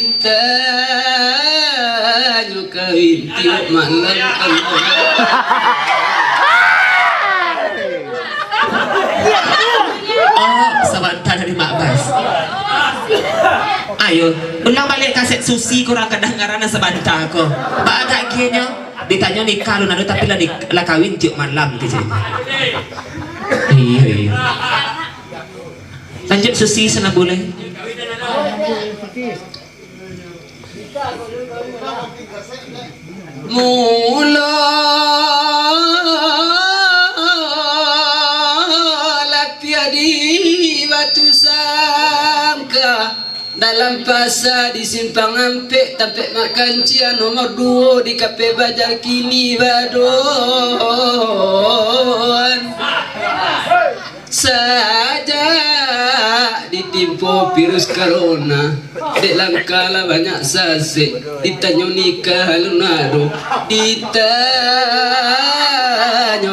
ditanya kawin tiap malam. Oh, sebentar dari Mak Bas. Ayo, ulang balik kaset Susi kurang kedengaran sebentar ko. Pak agak kayaknya ditanya nikah lu nado tapi lah kawin juk malam gitu. Iya. Lanjut Susi sana boleh. Mula di batu sangka dalam pasar di simpang ampek tampek makan cia nomor 2 di kafe bajar kini badon saja ditimpa virus corona dek langkala banyak sase ditanya nikah lunado ditanya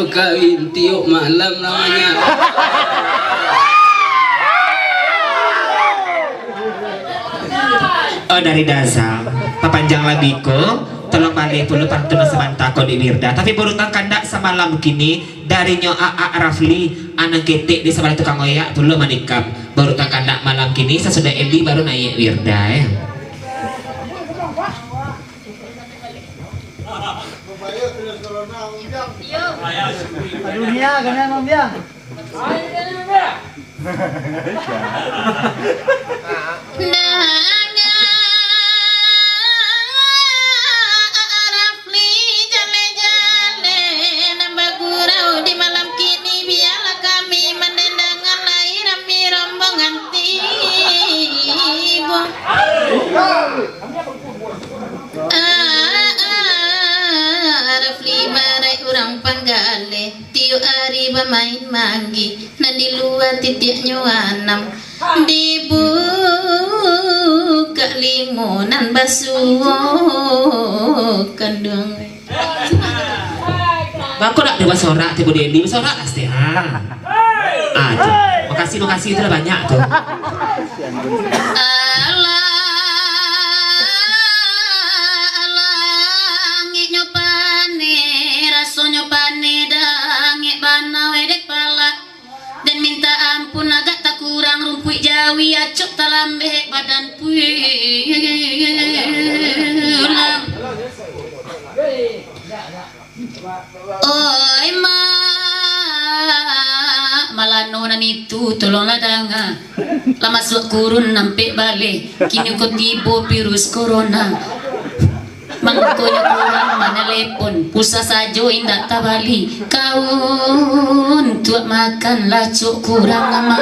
kawin tiap malam namanya. Oh dari dasar papanjang lagi ko tolong balik dulu pantun sebentar ko di Wirda tapi beruntang kandak semalam kini dari nyo A Rafli anak ketik di sebelah tukang oyak dulu manikam beruntang kandak malam kini sesudah Edi baru naik Wirda ya. Dunia kan emang dia. Orang panggale tiap hari bermain manggi nanti luar titiknya anam dibuka limonan basuh kandung Baku nak dewa sorak tiba Dendi sorak pasti makasih itu banyak tuh. Sonyo pane dange bana wedek pala dan minta ampun agak tak kurang rumpui jawi acok talambe badan pulang. Oi ma malanonan itu tolonglah danga lama masuk kurun nampe balik kini kau tiba virus corona. Mangkonya kurang mana lepon pulsa sajo indak tabali kaun tuak makan lacuk kurang amat.